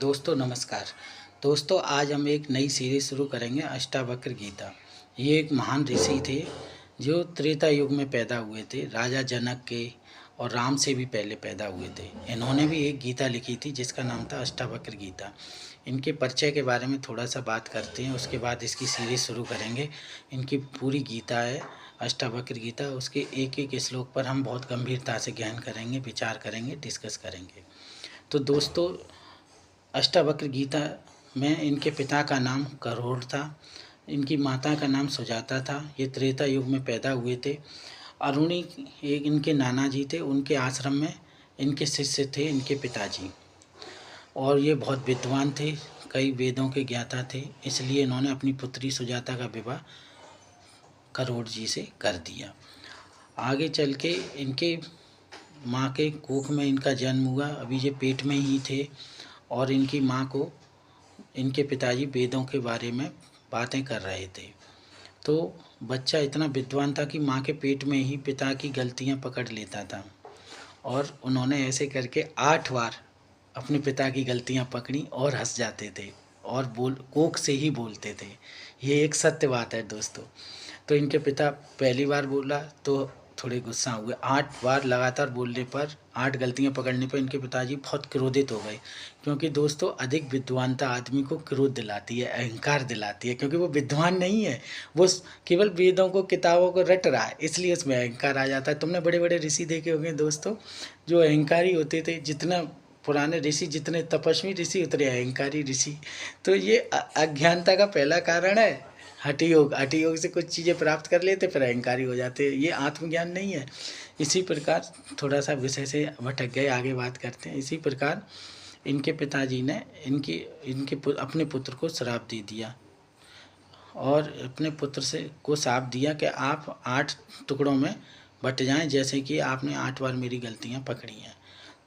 दोस्तों नमस्कार। दोस्तों आज हम एक नई सीरीज शुरू करेंगे अष्टावक्र गीता। ये एक महान ऋषि थे जो त्रेता युग में पैदा हुए थे, राजा जनक के और राम से भी पहले पैदा हुए थे। इन्होंने भी एक गीता लिखी थी जिसका नाम था अष्टावक्र गीता। इनके परिचय के बारे में थोड़ा सा बात करते हैं, उसके बाद इसकी सीरीज शुरू करेंगे। इनकी पूरी गीता है अष्टावक्र गीता, उसके एक एक श्लोक पर हम बहुत गंभीरता से गहन करेंगे, विचार करेंगे, डिस्कस करेंगे। तो दोस्तों अष्टावक्र गीता में इनके पिता का नाम करोड़ था, इनकी माता का नाम सुजाता था। ये त्रेता युग में पैदा हुए थे। अरुणी एक इनके नाना जी थे, उनके आश्रम में इनके शिष्य थे इनके पिताजी, और ये बहुत विद्वान थे, कई वेदों के ज्ञाता थे। इसलिए इन्होंने अपनी पुत्री सुजाता का विवाह करोड़ जी से कर दिया। आगे चल के इनके माँ के कोख में इनका जन्म हुआ, अभी ये पेट में ही थे, और इनकी माँ को इनके पिताजी वेदों के बारे में बातें कर रहे थे। तो बच्चा इतना विद्वान था कि माँ के पेट में ही पिता की गलतियाँ पकड़ लेता था, और उन्होंने ऐसे करके 8 बार अपने पिता की गलतियाँ पकड़ी और हंस जाते थे और कोख से ही बोलते थे। ये एक सत्य बात है दोस्तों। तो इनके पिता पहली बार बोला तो थोड़े गुस्सा हुए। 8 बार लगातार बोलने पर, 8 गलतियां पकड़ने पर इनके पिताजी बहुत क्रोधित हो गए, क्योंकि दोस्तों अधिक विद्वानता आदमी को क्रोध दिलाती है, अहंकार दिलाती है, क्योंकि वो विद्वान नहीं है, वो केवल वेदों को, किताबों को रट रहा है, इसलिए उसमें अहंकार आ जाता है। तुमने बड़े बड़े ऋषि देखे होंगे दोस्तों, जो अहंकारी होते थे, जितना पुराने ऋषि, जितने तपस्वी ऋषि उतने अहंकारी ऋषि। तो ये अज्ञानता का पहला कारण है हठ योग। हठ योग से कुछ चीज़ें प्राप्त कर लेते फिर अहंकारी हो जाते, ये आत्मज्ञान नहीं है। इसी प्रकार थोड़ा सा विषय से भटक गए, आगे बात करते हैं। इसी प्रकार इनके पिताजी ने अपने पुत्र को श्राप दे दिया, और अपने पुत्र से को श्राप दिया कि आप 8 टुकड़ों में बट जाएं, जैसे कि आपने 8 बार मेरी गलतियां पकड़ी हैं।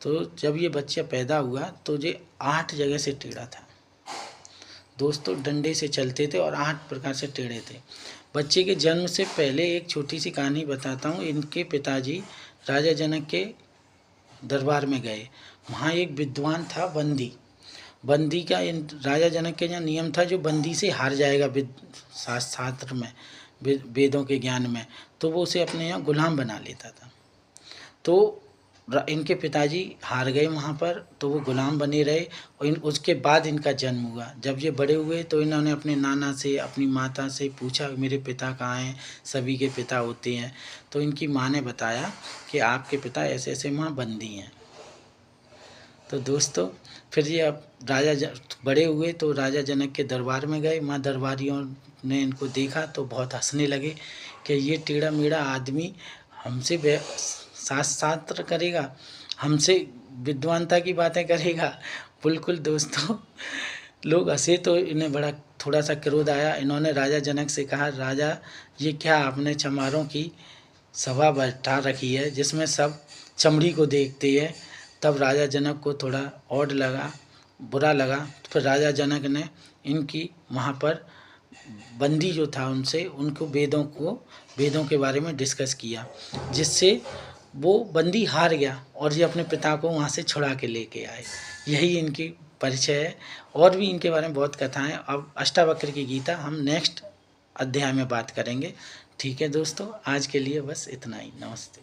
तो जब ये बच्चा पैदा हुआ तो ये 8 जगह से टेढ़ा था दोस्तों, डंडे से चलते थे और 8 प्रकार से टेढ़े थे। बच्चे के जन्म से पहले एक छोटी सी कहानी बताता हूँ। इनके पिताजी राजा जनक के दरबार में गए। वहाँ एक विद्वान था बंदी का राजा जनक के यहाँ नियम था, जो बंदी से हार जाएगा शास्त्र में, वेदों के ज्ञान में, तो वो उसे अपने यहाँ गुलाम बना लेता था। तो इनके पिताजी हार गए वहाँ पर, तो वो गुलाम बने रहे, और उसके बाद इनका जन्म हुआ। जब ये बड़े हुए तो इन्होंने अपने नाना से, अपनी माता से पूछा मेरे पिता कहाँ हैं, सभी के पिता होते हैं। तो इनकी माँ ने बताया कि आपके पिता ऐसे ऐसे वहाँ बंदी हैं। तो दोस्तों फिर ये अब बड़े हुए तो राजा जनक के दरबार में गए। वहाँ दरबारियों ने इनको देखा तो बहुत हंसने लगे कि ये टेढ़ा मेढ़ा आदमी हमसे शास्त्र करेगा, हमसे विद्वानता की बातें करेगा। बिल्कुल दोस्तों, लोग हंसे तो इन्हें बड़ा थोड़ा सा क्रोध आया। इन्होंने राजा जनक से कहा, राजा ये क्या आपने चमारों की सभा बैठा रखी है जिसमें सब चमड़ी को देखते हैं। तब राजा जनक को थोड़ा ऑड लगा, बुरा लगा। तो फिर राजा जनक ने इनकी वहाँ पर बंदी जो था उनको वेदों के बारे में डिस्कस किया, जिससे वो बंदी हार गया और ये अपने पिता को वहाँ से छुड़ा के लेके आए। यही इनकी परिचय है, और भी इनके बारे में बहुत कथाएं। अब अष्टावक्र की गीता हम नेक्स्ट अध्याय में बात करेंगे। ठीक है दोस्तों, आज के लिए बस इतना ही। नमस्ते।